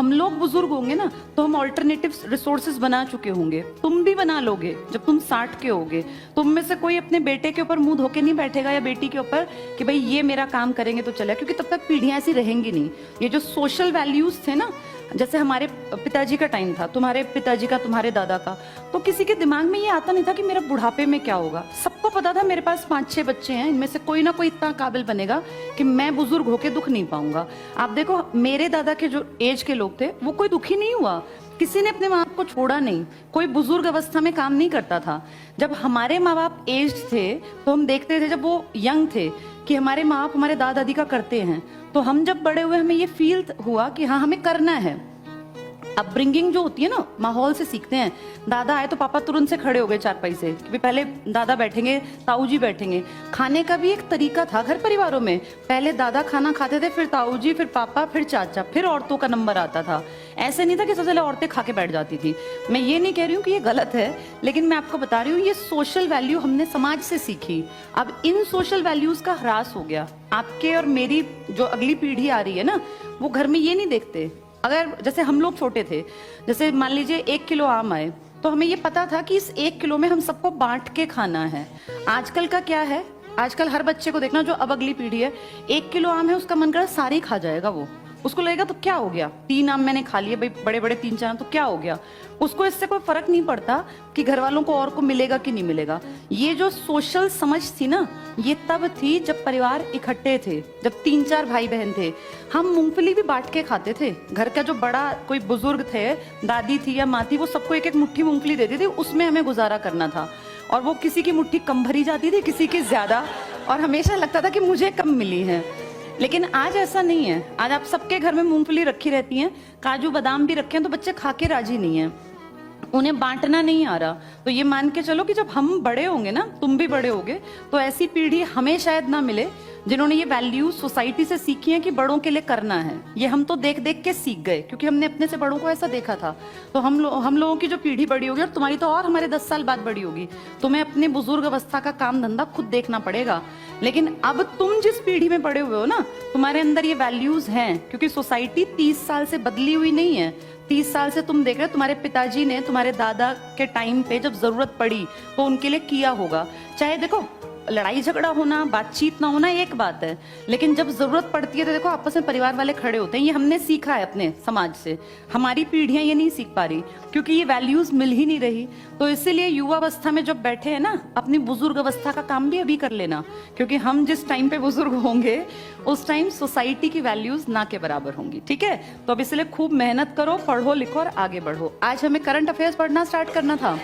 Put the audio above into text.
हम लोग बुजुर्ग होंगे ना तो हम ऑल्टरनेटिव रिसोर्सेज बना चुके होंगे, तुम भी बना लोगे जब तुम 60 के होगे। तुम में से कोई अपने बेटे के ऊपर मुंह धोके नहीं बैठेगा या बेटी के ऊपर कि भाई ये मेरा काम करेंगे तो चलेगा, क्योंकि तब तक पीढ़ियां ऐसी रहेंगी नहीं। ये जो सोशल वैल्यूज थे ना, जैसे हमारे पिताजी का टाइम था, तुम्हारे पिताजी का, तुम्हारे दादा का, तो किसी के दिमाग में ये आता नहीं था कि मेरा बुढ़ापे में क्या होगा। सबको पता था मेरे पास 5-6 बच्चे हैं, इनमें से कोई ना कोई इतना काबिल बनेगा कि मैं बुजुर्ग होके दुख नहीं पाऊंगा। आप देखो मेरे दादा के जो एज के लोग थे वो कोई दुखी नहीं हुआ, किसी ने अपने माँ बाप को छोड़ा नहीं, कोई बुजुर्ग अवस्था में काम नहीं करता था। जब हमारे माँ बाप एज्ड थे तो हम देखते थे जब वो यंग थे कि हमारे माँ बाप हमारे दादा दादी का करते हैं, तो हम जब बड़े हुए हमें ये फील हुआ कि हाँ हमें करना है। अपब्रिंगिंग जो होती है ना, माहौल से सीखते हैं। दादा आए तो पापा तुरंत से खड़े हो गए चारपाई से कि पहले दादा बैठेंगे, ताऊ जी बैठेंगे। खाने का भी एक तरीका था घर परिवारों में, पहले दादा खाना खाते थे, फिर ताऊ जी, फिर पापा, फिर चाचा, फिर औरतों का नंबर आता था। ऐसे नहीं था कि सबसे पहले औरतें खा के बैठ जाती थी। मैं ये नहीं कह रही हूँ कि ये गलत है, लेकिन मैं आपको बता रही हूँ ये सोशल वैल्यू हमने समाज से सीखी। अब इन सोशल वैल्यूज का ह्रास हो गया। आपके और मेरी जो अगली पीढ़ी आ रही है ना, वो घर में ये नहीं देखते। अगर जैसे हम लोग छोटे थे, जैसे मान लीजिए 1 किलो आम आए तो हमें ये पता था कि इस 1 किलो में हम सबको बांट के खाना है। आजकल का क्या है, आजकल हर बच्चे को देखना, जो अब अगली पीढ़ी है, 1 किलो आम है उसका मन कर रहा सारे ही खा जाएगा वो। उसको लगेगा तो क्या हो गया, 3 आम मैंने खा लिए, भाई बड़े बड़े 3-4 आम तो क्या हो गया। उसको इससे कोई फर्क नहीं पड़ता कि घर वालों को और को मिलेगा कि नहीं मिलेगा। ये जो सोशल समझ थी ना, ये तब थी जब परिवार इकट्ठे थे, जब 3-4 भाई बहन थे। हम मूंगफली भी बांट के खाते थे। घर का जो बड़ा कोई बुजुर्ग थे, दादी थी या माँ थी, वो सबको एक एक मुट्ठी मूंगफली देती थी, उसमें हमें गुजारा करना था। और वो किसी की मुट्ठी कम भरी जाती थी, किसी की ज्यादा, और हमेशा लगता था कि मुझे कम मिली है। लेकिन आज ऐसा नहीं है। आज आप सबके घर में मूंगफली रखी रहती हैं, काजू बादाम भी रखे हैं, तो बच्चे खा के राजी नहीं है, उन्हें बांटना नहीं आ रहा। तो ये मान के चलो कि जब हम बड़े होंगे ना, तुम भी बड़े होगे, तो ऐसी पीढ़ी हमें शायद ना मिले जिन्होंने ये वैल्यू सोसाइटी से सीखी है कि बड़ों के लिए करना है। ये हम तो देख देख के सीख गए, क्योंकि हमने अपने से बड़ों को ऐसा देखा था। तो हम लोगों की जो पीढ़ी बड़ी होगी, और तुम्हारी तो और हमारे 10 साल बाद बड़ी होगी, तुम्हें अपने बुजुर्ग अवस्था का काम धंधा खुद देखना पड़ेगा। लेकिन अब तुम जिस पीढ़ी में बड़े हुए हो ना, तुम्हारे अंदर ये वैल्यूज हैं, क्योंकि सोसाइटी 30 साल से बदली हुई नहीं है। 30 साल से तुम देख रहे हो, तुम्हारे पिताजी ने तुम्हारे दादा के टाइम पे जब जरूरत पड़ी तो उनके लिए किया होगा। चाहे देखो लड़ाई झगड़ा होना, बातचीत ना होना एक बात है, लेकिन जब जरूरत पड़ती है तो देखो आपस में परिवार वाले खड़े होते हैं। ये हमने सीखा है अपने समाज से। हमारी पीढ़ियां ये नहीं सीख पा रही, क्योंकि ये वैल्यूज मिल ही नहीं रही। तो इसीलिए युवा अवस्था में जब बैठे हैं ना, अपनी बुजुर्ग अवस्था का काम भी अभी कर लेना, क्योंकि हम जिस टाइम पे बुजुर्ग होंगे उस टाइम सोसाइटी की वैल्यूज ना के बराबर होंगी। ठीक है, तो अब इसलिए खूब मेहनत करो, पढ़ो लिखो और आगे बढ़ो। आज हमें करंट अफेयर्स पढ़ना स्टार्ट करना था।